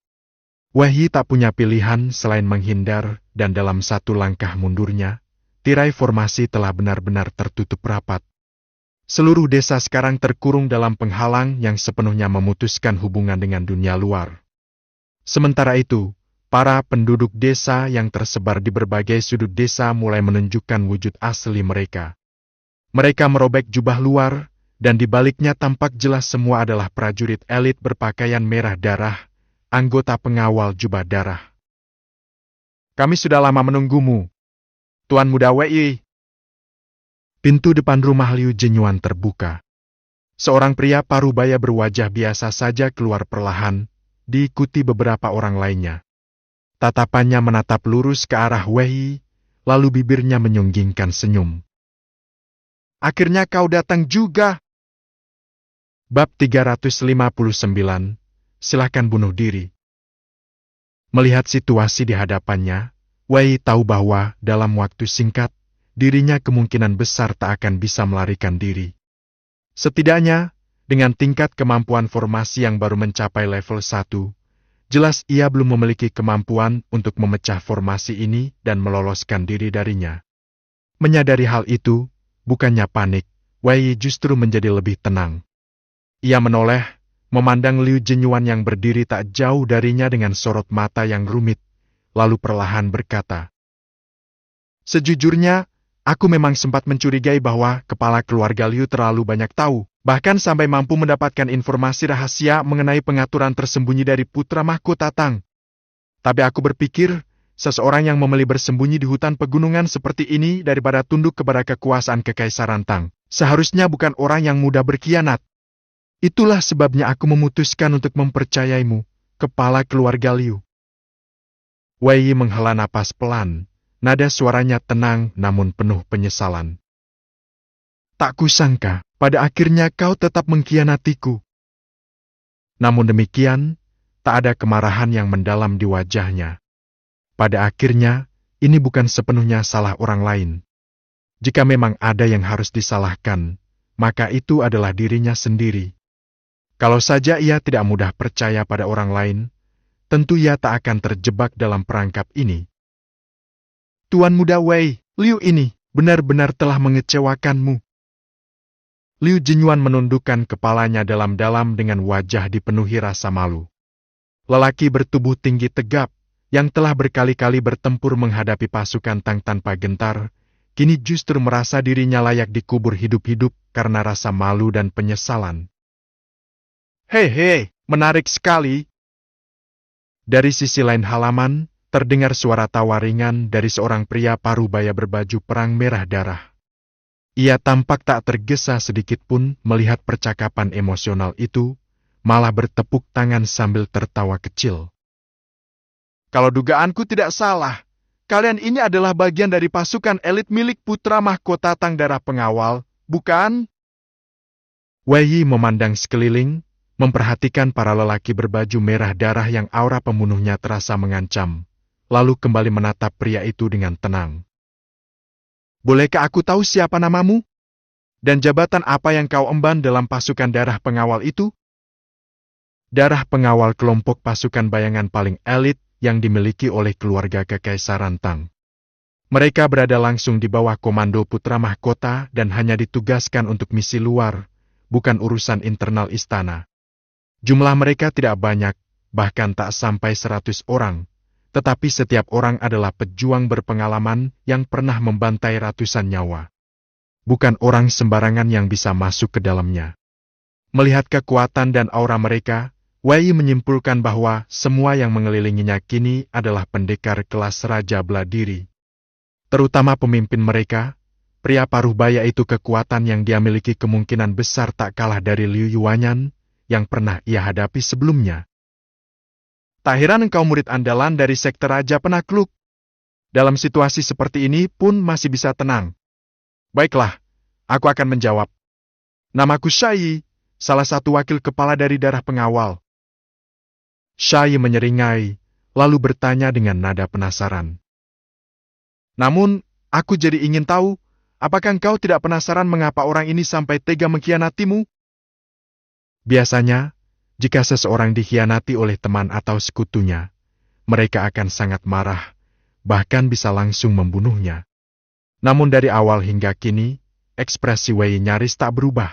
Wei Yi tak punya pilihan selain menghindar, dan dalam satu langkah mundurnya, tirai formasi telah benar-benar tertutup rapat. Seluruh desa sekarang terkurung dalam penghalang yang sepenuhnya memutuskan hubungan dengan dunia luar. Sementara itu, para penduduk desa yang tersebar di berbagai sudut desa mulai menunjukkan wujud asli mereka. Mereka merobek jubah luar, dan di baliknya tampak jelas semua adalah prajurit elit berpakaian merah darah, anggota pengawal jubah darah. Kami sudah lama menunggumu, Tuan Muda Wei Yi. Pintu depan rumah Liu Jinyuan terbuka. Seorang pria parubaya berwajah biasa saja keluar perlahan, diikuti beberapa orang lainnya. Tatapannya menatap lurus ke arah Wei Yi, lalu bibirnya menyunggingkan senyum. Akhirnya kau datang juga. Bab 359, Silakan bunuh diri. Melihat situasi di hadapannya, Wei Yi tahu bahwa dalam waktu singkat, dirinya kemungkinan besar tak akan bisa melarikan diri. Setidaknya, dengan tingkat kemampuan formasi yang baru mencapai level 1, jelas ia belum memiliki kemampuan untuk memecah formasi ini dan meloloskan diri darinya. Menyadari hal itu, bukannya panik, Wei Yi justru menjadi lebih tenang. Ia menoleh, memandang Liu Jinyuan yang berdiri tak jauh darinya dengan sorot mata yang rumit, lalu perlahan berkata, "Sejujurnya, aku memang sempat mencurigai bahwa kepala keluarga Liu terlalu banyak tahu, bahkan sampai mampu mendapatkan informasi rahasia mengenai pengaturan tersembunyi dari putra mahkota Tang. Tapi aku berpikir, seseorang yang memilih bersembunyi di hutan pegunungan seperti ini daripada tunduk kepada kekuasaan Kekaisaran Tang, seharusnya bukan orang yang mudah berkhianat. Itulah sebabnya aku memutuskan untuk mempercayaimu, kepala keluarga Liu." Wei Yi menghela napas pelan, nada suaranya tenang namun penuh penyesalan. "Tak kusangka, pada akhirnya kau tetap mengkhianatiku." Namun demikian, tak ada kemarahan yang mendalam di wajahnya. Pada akhirnya, ini bukan sepenuhnya salah orang lain. Jika memang ada yang harus disalahkan, maka itu adalah dirinya sendiri. Kalau saja ia tidak mudah percaya pada orang lain, tentu ia tak akan terjebak dalam perangkap ini. "Tuan Muda Wei, Liu ini benar-benar telah mengecewakanmu." Liu Jinyuan menundukkan kepalanya dalam-dalam dengan wajah dipenuhi rasa malu. Lelaki bertubuh tinggi tegap, yang telah berkali-kali bertempur menghadapi pasukan Tang tanpa gentar, kini justru merasa dirinya layak dikubur hidup-hidup karena rasa malu dan penyesalan. "Hei, menarik sekali." Dari sisi lain halaman, terdengar suara tawa ringan dari seorang pria parubaya berbaju perang merah darah. Ia tampak tak tergesa sedikitpun melihat percakapan emosional itu, malah bertepuk tangan sambil tertawa kecil. Kalau dugaanku tidak salah, kalian ini adalah bagian dari pasukan elit milik putra mahkota Tang Darah Pengawal, bukan? Wei Yi memandang sekeliling, memperhatikan para lelaki berbaju merah darah yang aura pembunuhnya terasa mengancam, lalu kembali menatap pria itu dengan tenang. "Bolehkah aku tahu siapa namamu? Dan jabatan apa yang kau emban dalam pasukan darah pengawal itu?" Darah Pengawal kelompok pasukan bayangan paling elit yang dimiliki oleh keluarga Kekaisaran Tang. Mereka berada langsung di bawah komando putra mahkota dan hanya ditugaskan untuk misi luar, bukan urusan internal istana. Jumlah mereka tidak banyak, bahkan tak sampai 100 orang, tetapi setiap orang adalah pejuang berpengalaman yang pernah membantai ratusan nyawa. Bukan orang sembarangan yang bisa masuk ke dalamnya. Melihat kekuatan dan aura mereka, Wei Yi menyimpulkan bahwa semua yang mengelilinginya kini adalah pendekar kelas Raja Beladiri. Terutama pemimpin mereka, pria parubaya itu kekuatan yang dia miliki kemungkinan besar tak kalah dari Liu Yuanyan yang pernah ia hadapi sebelumnya. "Tak heran engkau murid andalan dari sekte Raja Penakluk. Dalam situasi seperti ini pun masih bisa tenang. Baiklah, aku akan menjawab. Namaku Shai, salah satu wakil kepala dari darah pengawal." Shai menyeringai, lalu bertanya dengan nada penasaran. "Namun, aku jadi ingin tahu, apakah engkau tidak penasaran mengapa orang ini sampai tega mengkhianatimu?" Biasanya, jika seseorang dikhianati oleh teman atau sekutunya, mereka akan sangat marah, bahkan bisa langsung membunuhnya. Namun dari awal hingga kini, ekspresi Wei nyaris tak berubah.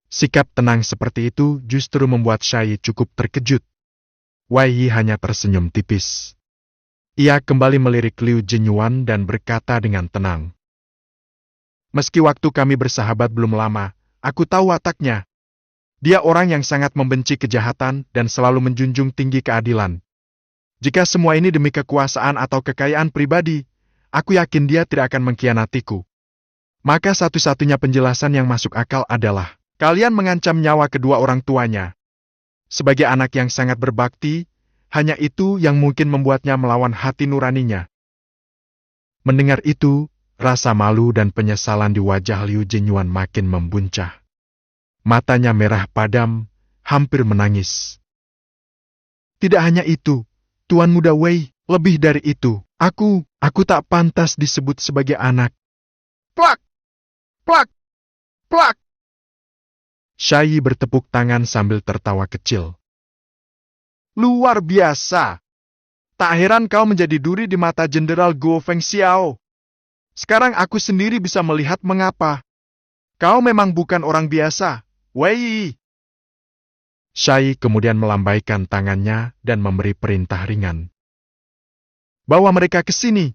Sikap tenang seperti itu justru membuat Shai cukup terkejut. Wei Yi hanya tersenyum tipis. Ia kembali melirik Liu Jinyuan dan berkata dengan tenang. "Meski waktu kami bersahabat belum lama, aku tahu wataknya. Dia orang yang sangat membenci kejahatan dan selalu menjunjung tinggi keadilan. Jika semua ini demi kekuasaan atau kekayaan pribadi, aku yakin dia tidak akan mengkhianatiku. Maka satu-satunya penjelasan yang masuk akal adalah, kalian mengancam nyawa kedua orang tuanya. Sebagai anak yang sangat berbakti, hanya itu yang mungkin membuatnya melawan hati nuraninya." Mendengar itu, rasa malu dan penyesalan di wajah Liu Jinyuan makin membuncah. Matanya merah padam, hampir menangis. "Tidak hanya itu, Tuan Muda Wei, lebih dari itu, aku tak pantas disebut sebagai anak." Plak! Plak! Plak! Shai bertepuk tangan sambil tertawa kecil. "Luar biasa! Tak heran kau menjadi duri di mata Jenderal Guo Fengxiao. Sekarang aku sendiri bisa melihat mengapa. Kau memang bukan orang biasa, Wei Yi." Syai kemudian melambaikan tangannya dan memberi perintah ringan. Bawa mereka ke sini.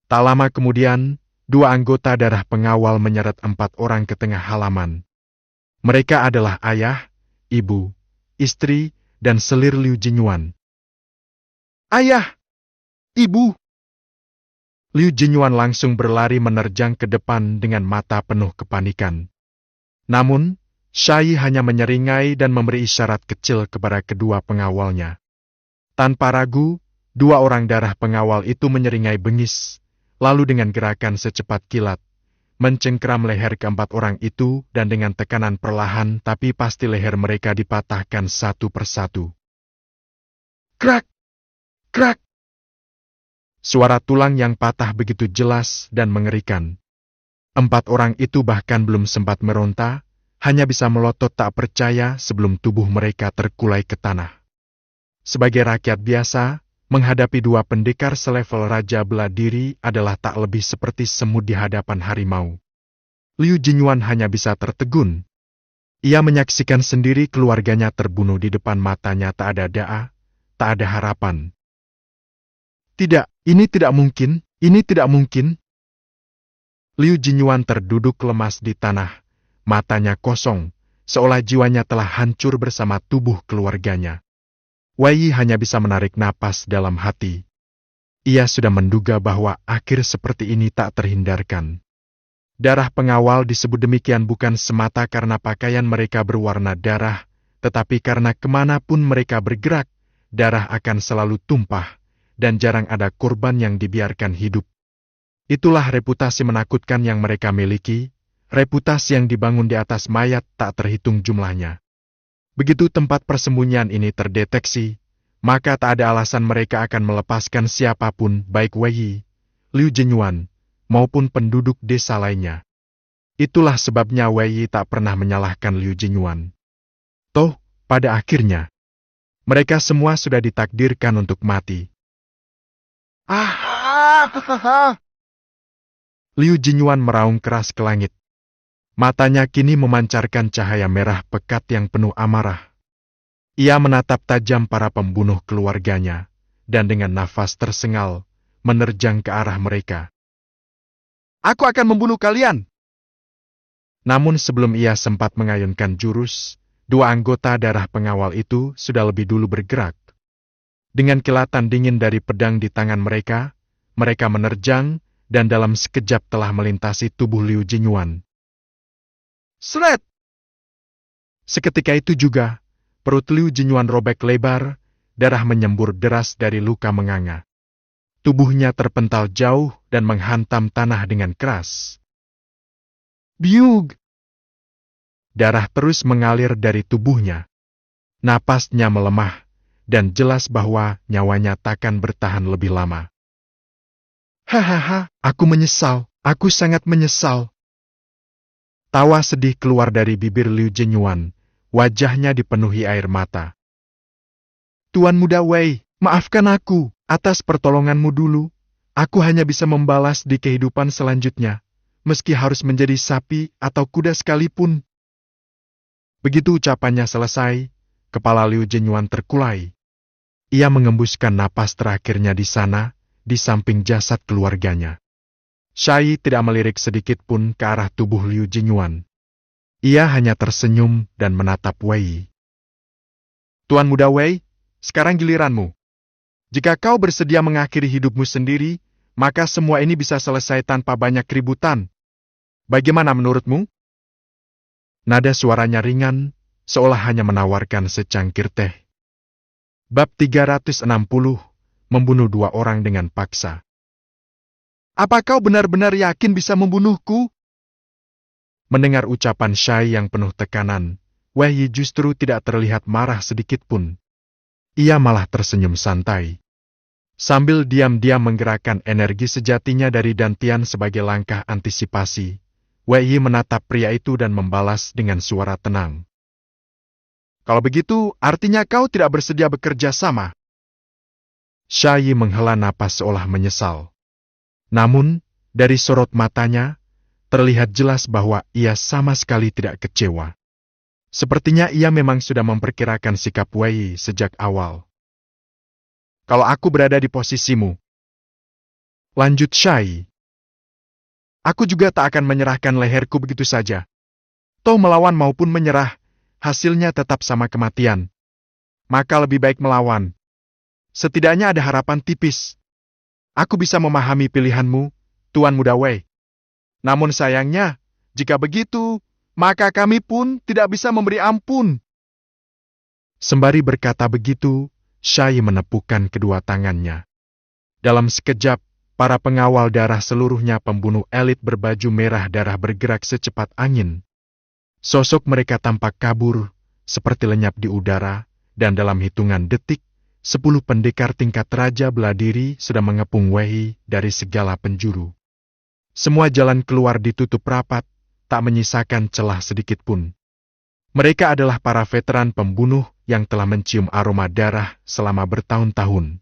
Tak lama kemudian, 2 anggota darah pengawal menyeret 4 orang ke tengah halaman. Mereka adalah ayah, ibu, istri, dan selir Liu Jinyuan. Ayah! Ibu! Liu Jinyuan langsung berlari menerjang ke depan dengan mata penuh kepanikan. Namun, Syai hanya menyeringai dan memberi isyarat kecil kepada kedua pengawalnya. Tanpa ragu, 2 orang darah pengawal itu menyeringai bengis, lalu dengan gerakan secepat kilat, mencengkeram leher keempat orang itu dan dengan tekanan perlahan tapi pasti leher mereka dipatahkan satu persatu. Krak! Krak! Suara tulang yang patah begitu jelas dan mengerikan. 4 orang itu bahkan belum sempat meronta, hanya bisa melotot tak percaya sebelum tubuh mereka terkulai ke tanah. Sebagai rakyat biasa, menghadapi 2 pendekar selevel Raja Bela Diri adalah tak lebih seperti semut di hadapan harimau. Liu Jinyuan hanya bisa tertegun. Ia menyaksikan sendiri keluarganya terbunuh di depan matanya, tak ada doa, tak ada harapan. Tidak, ini tidak mungkin, ini tidak mungkin. Liu Jinyuan terduduk lemas di tanah, matanya kosong, seolah jiwanya telah hancur bersama tubuh keluarganya. Wei Yi hanya bisa menarik napas dalam hati. Ia sudah menduga bahwa akhir seperti ini tak terhindarkan. Darah pengawal disebut demikian bukan semata karena pakaian mereka berwarna darah, tetapi karena kemanapun mereka bergerak, darah akan selalu tumpah, dan jarang ada korban yang dibiarkan hidup. Itulah reputasi menakutkan yang mereka miliki, reputasi yang dibangun di atas mayat tak terhitung jumlahnya. Begitu tempat persembunyian ini terdeteksi, maka tak ada alasan mereka akan melepaskan siapapun, baik Wei Yi, Liu Jinyuan, maupun penduduk desa lainnya. Itulah sebabnya Wei Yi tak pernah menyalahkan Liu Jinyuan. Toh, pada akhirnya, mereka semua sudah ditakdirkan untuk mati. Liu Jinyuan meraung keras ke langit. Matanya kini memancarkan cahaya merah pekat yang penuh amarah. Ia menatap tajam para pembunuh keluarganya, dan dengan nafas tersengal, menerjang ke arah mereka. Aku akan membunuh kalian! Namun sebelum ia sempat mengayunkan jurus, 2 anggota darah pengawal itu sudah lebih dulu bergerak. Dengan kilatan dingin dari pedang di tangan mereka menerjang, dan dalam sekejap telah melintasi tubuh Liu Jinyuan. Sret! Seketika itu juga, perut Liu Jinyuan robek lebar, darah menyembur deras dari luka menganga. Tubuhnya terpental jauh dan menghantam tanah dengan keras. Biug! Darah terus mengalir dari tubuhnya. Napasnya melemah, dan jelas bahwa nyawanya takkan bertahan lebih lama. Hahaha, aku menyesal, aku sangat menyesal. Tawa sedih keluar dari bibir Liu Jinyuan, wajahnya dipenuhi air mata. Tuan Muda Wei, maafkan aku, atas pertolonganmu dulu. Aku hanya bisa membalas di kehidupan selanjutnya, meski harus menjadi sapi atau kuda sekalipun. Begitu ucapannya selesai, kepala Liu Jinyuan terkulai. Ia mengembuskan napas terakhirnya di sana, di samping jasad keluarganya. Syai tidak melirik sedikit pun ke arah tubuh Liu Jinyuan. Ia hanya tersenyum dan menatap Wei Yi. Tuan Muda Wei, sekarang giliranmu. Jika kau bersedia mengakhiri hidupmu sendiri, maka semua ini bisa selesai tanpa banyak keributan. Bagaimana menurutmu? Nada suaranya ringan, seolah hanya menawarkan secangkir teh. Bab 360, membunuh 2 orang dengan paksa. Apa kau benar-benar yakin bisa membunuhku? Mendengar ucapan Syai yang penuh tekanan, Wei Yi justru tidak terlihat marah sedikit pun. Ia malah tersenyum santai. Sambil diam-diam menggerakkan energi sejatinya dari dantian sebagai langkah antisipasi, Wei Yi menatap pria itu dan membalas dengan suara tenang. Kalau begitu, artinya kau tidak bersedia bekerja sama. Syai menghela napas seolah menyesal. Namun, dari sorot matanya, terlihat jelas bahwa ia sama sekali tidak kecewa. Sepertinya ia memang sudah memperkirakan sikap Wei sejak awal. Kalau aku berada di posisimu, Lanjut Shai. aku juga tak akan menyerahkan leherku begitu saja. Toh melawan maupun menyerah, hasilnya tetap sama kematian. Maka lebih baik melawan. Setidaknya ada harapan tipis. Aku bisa memahami pilihanmu, Tuan Muda Wei. Namun sayangnya, jika begitu, maka kami pun tidak bisa memberi ampun. Sembari berkata begitu, Shai menepukkan kedua tangannya. Dalam sekejap, para pengawal darah seluruhnya pembunuh elit berbaju merah darah bergerak secepat angin. Sosok mereka tampak kabur, seperti lenyap di udara, dan dalam hitungan detik, 10 pendekar tingkat Raja Beladiri sudah mengepung Wei dari segala penjuru. Semua jalan keluar ditutup rapat, tak menyisakan celah sedikit pun. Mereka adalah para veteran pembunuh yang telah mencium aroma darah selama bertahun-tahun.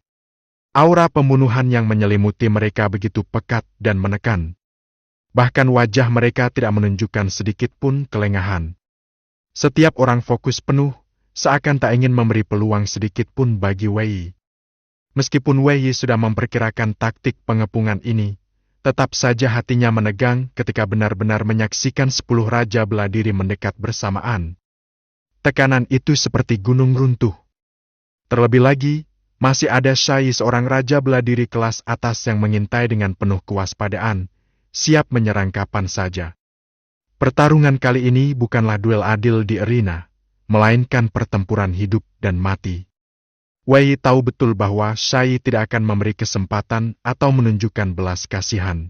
Aura pembunuhan yang menyelimuti mereka begitu pekat dan menekan. Bahkan wajah mereka tidak menunjukkan sedikit pun kelengahan. Setiap orang fokus penuh, seakan tak ingin memberi peluang sedikit pun bagi Wei. Meskipun Wei sudah memperkirakan taktik pengepungan ini, tetap saja hatinya menegang ketika benar-benar menyaksikan 10 Raja Beladiri mendekat bersamaan. Tekanan itu seperti gunung runtuh. Terlebih lagi, masih ada Shai seorang Raja Beladiri kelas atas yang mengintai dengan penuh kewaspadaan, siap menyerang kapan saja. Pertarungan kali ini bukanlah duel adil di arena, melainkan pertempuran hidup dan mati. Wei tahu betul bahwa Shai tidak akan memberi kesempatan atau menunjukkan belas kasihan.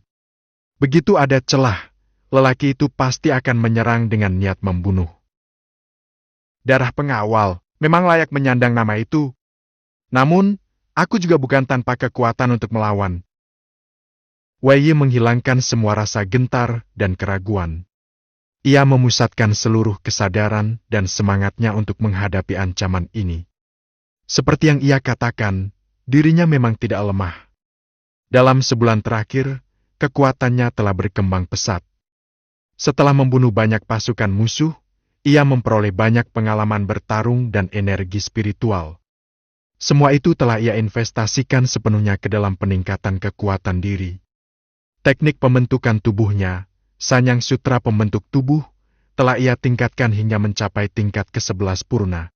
Begitu ada celah, lelaki itu pasti akan menyerang dengan niat membunuh. Darah pengawal memang layak menyandang nama itu. Namun, aku juga bukan tanpa kekuatan untuk melawan. Wei menghilangkan semua rasa gentar dan keraguan. Ia memusatkan seluruh kesadaran dan semangatnya untuk menghadapi ancaman ini. Seperti yang ia katakan, dirinya memang tidak lemah. Dalam sebulan terakhir, kekuatannya telah berkembang pesat. Setelah membunuh banyak pasukan musuh, ia memperoleh banyak pengalaman bertarung dan energi spiritual. Semua itu telah ia investasikan sepenuhnya ke dalam peningkatan kekuatan diri. Teknik pembentukan tubuhnya, Sanyang Sutra pembentuk tubuh, telah ia tingkatkan hingga mencapai tingkat ke-11 purna.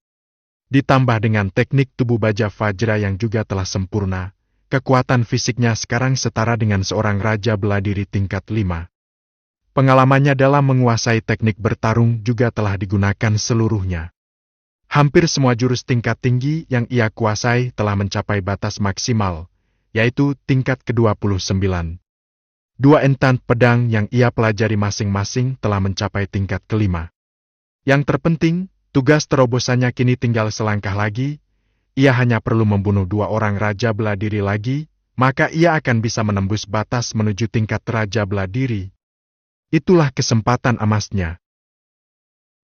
Ditambah dengan teknik tubuh baja Vajra yang juga telah sempurna, kekuatan fisiknya sekarang setara dengan seorang Raja Beladiri tingkat 5. Pengalamannya dalam menguasai teknik bertarung juga telah digunakan seluruhnya. Hampir semua jurus tingkat tinggi yang ia kuasai telah mencapai batas maksimal, yaitu tingkat ke-29. 2 entan pedang yang ia pelajari masing-masing telah mencapai tingkat ke-5. Yang terpenting, tugas terobosannya kini tinggal selangkah lagi. Ia hanya perlu membunuh 2 orang Raja Beladiri lagi, maka ia akan bisa menembus batas menuju tingkat Raja Beladiri. Itulah kesempatan emasnya.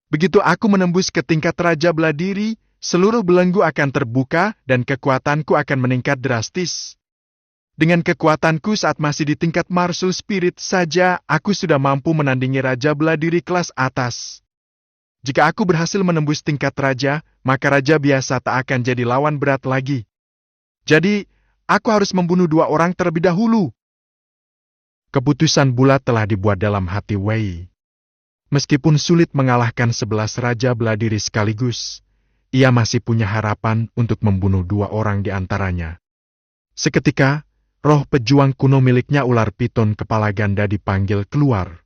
Begitu aku menembus ke tingkat Raja Beladiri, seluruh belenggu akan terbuka dan kekuatanku akan meningkat drastis. Dengan kekuatanku saat masih di tingkat martial spirit saja, aku sudah mampu menandingi Raja Beladiri kelas atas. Jika aku berhasil menembus tingkat Raja, maka Raja biasa tak akan jadi lawan berat lagi. Jadi, aku harus membunuh 2 orang terlebih dahulu. Keputusan bulat telah dibuat dalam hati Wei. Meskipun sulit mengalahkan 11 Raja Beladiri sekaligus, ia masih punya harapan untuk membunuh 2 orang di antaranya. Seketika, roh pejuang kuno miliknya ular piton kepala ganda dipanggil keluar.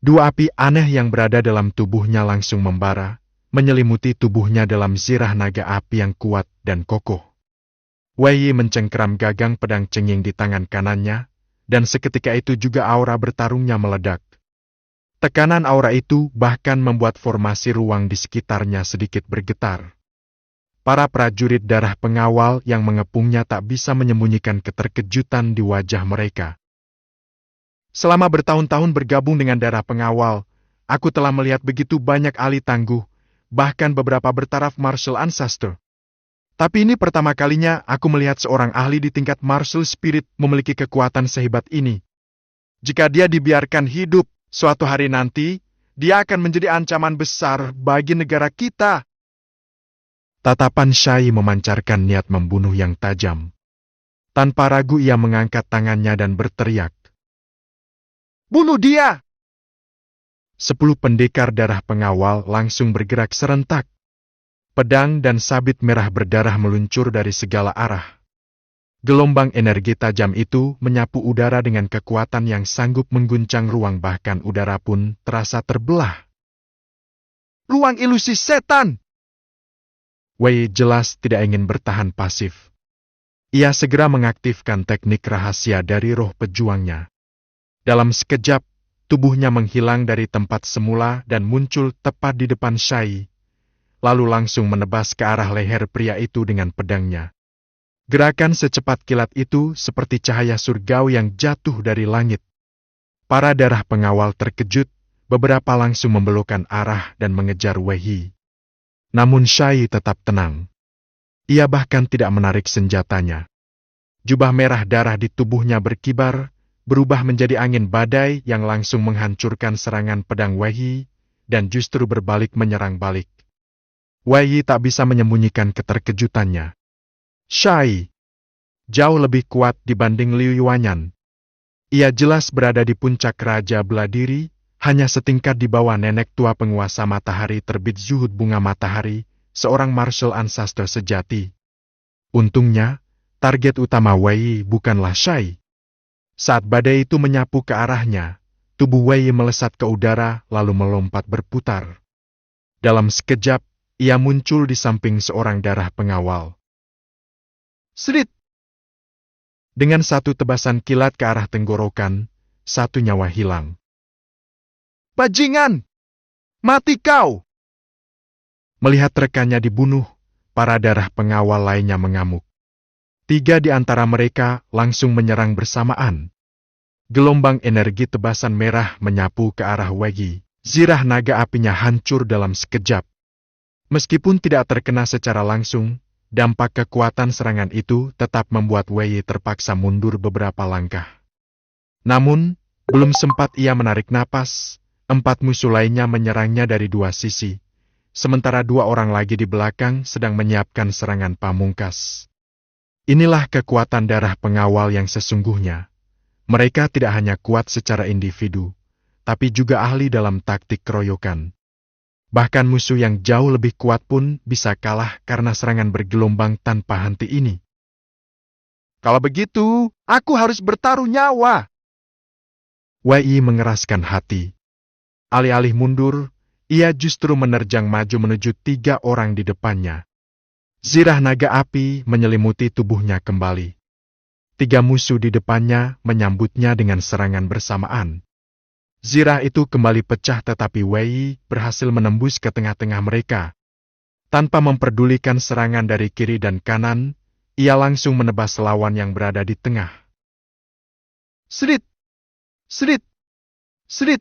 2 api aneh yang berada dalam tubuhnya langsung membara, menyelimuti tubuhnya dalam zirah naga api yang kuat dan kokoh. Wei mencengkeram gagang pedang cenging di tangan kanannya, dan seketika itu juga aura bertarungnya meledak. Tekanan aura itu bahkan membuat formasi ruang di sekitarnya sedikit bergetar. Para prajurit darah pengawal yang mengepungnya tak bisa menyembunyikan keterkejutan di wajah mereka. Selama bertahun-tahun bergabung dengan darah pengawal, aku telah melihat begitu banyak ahli tangguh, bahkan beberapa bertaraf martial ancestor. Tapi ini pertama kalinya aku melihat seorang ahli di tingkat martial spirit memiliki kekuatan sehebat ini. Jika dia dibiarkan hidup, suatu hari nanti, dia akan menjadi ancaman besar bagi negara kita. Tatapan Syai memancarkan niat membunuh yang tajam. Tanpa ragu ia mengangkat tangannya dan berteriak. Bunuh dia! 10 pendekar darah pengawal langsung bergerak serentak. Pedang dan sabit merah berdarah meluncur dari segala arah. Gelombang energi tajam itu menyapu udara dengan kekuatan yang sanggup mengguncang ruang, bahkan udara pun terasa terbelah. Ruang ilusi setan! Wei jelas tidak ingin bertahan pasif. Ia segera mengaktifkan teknik rahasia dari roh pejuangnya. Dalam sekejap, tubuhnya menghilang dari tempat semula dan muncul tepat di depan Syai, lalu langsung menebas ke arah leher pria itu dengan pedangnya. Gerakan secepat kilat itu seperti cahaya surgawi yang jatuh dari langit. Para darah pengawal terkejut, beberapa langsung membelokkan arah dan mengejar Wei. Namun Syai tetap tenang. Ia bahkan tidak menarik senjatanya. Jubah merah darah di tubuhnya berkibar, berubah menjadi angin badai yang langsung menghancurkan serangan pedang Wei, dan justru berbalik menyerang balik. Wei tak bisa menyembunyikan keterkejutannya. Syai jauh lebih kuat dibanding Liu Yuanyan. Ia jelas berada di puncak Raja Beladiri, hanya setingkat di bawah nenek tua penguasa matahari terbit zuhud bunga matahari, seorang martial ancestor sejati. Untungnya, target utama Wei bukanlah Syai. Saat badai itu menyapu ke arahnya, tubuh Wei melesat ke udara lalu melompat berputar. Dalam sekejap, ia muncul di samping seorang darah pengawal. Serit! Dengan satu tebasan kilat ke arah tenggorokan, satu nyawa hilang. Bajingan! Mati kau! Melihat rekannya dibunuh, para darah pengawal lainnya mengamuk. 3 di antara mereka langsung menyerang bersamaan. Gelombang energi tebasan merah menyapu ke arah Wei. Zirah naga apinya hancur dalam sekejap. Meskipun tidak terkena secara langsung, dampak kekuatan serangan itu tetap membuat Wei terpaksa mundur beberapa langkah. Namun, belum sempat ia menarik napas, 4 musuh lainnya menyerangnya dari 2 sisi, sementara 2 orang lagi di belakang sedang menyiapkan serangan pamungkas. Inilah kekuatan darah pengawal yang sesungguhnya. Mereka tidak hanya kuat secara individu, tapi juga ahli dalam taktik keroyokan. Bahkan musuh yang jauh lebih kuat pun bisa kalah karena serangan bergelombang tanpa henti ini. Kalau begitu, aku harus bertaruh nyawa. Wei mengeraskan hati. Alih-alih mundur, ia justru menerjang maju menuju 3 orang di depannya. Zirah naga api menyelimuti tubuhnya kembali. 3 musuh di depannya menyambutnya dengan serangan bersamaan. Zirah itu kembali pecah tetapi Wei berhasil menembus ke tengah-tengah mereka. Tanpa memperdulikan serangan dari kiri dan kanan, ia langsung menebas lawan yang berada di tengah. Serit! Serit! Serit!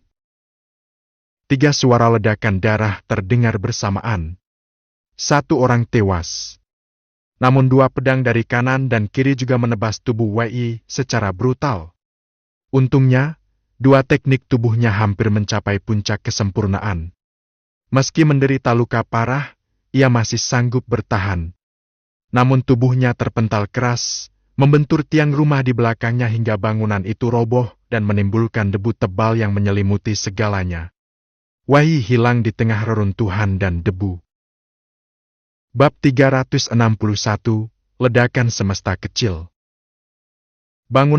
3 suara ledakan darah terdengar bersamaan. 1 orang tewas. Namun 2 pedang dari kanan dan kiri juga menebas tubuh Wei secara brutal. Untungnya, 2 teknik tubuhnya hampir mencapai puncak kesempurnaan. Meski menderita luka parah, ia masih sanggup bertahan. Namun tubuhnya terpental keras, membentur tiang rumah di belakangnya hingga bangunan itu roboh dan menimbulkan debu tebal yang menyelimuti segalanya. Wei hilang di tengah reruntuhan dan debu. Bab 361, Ledakan Semesta Kecil. Bangunan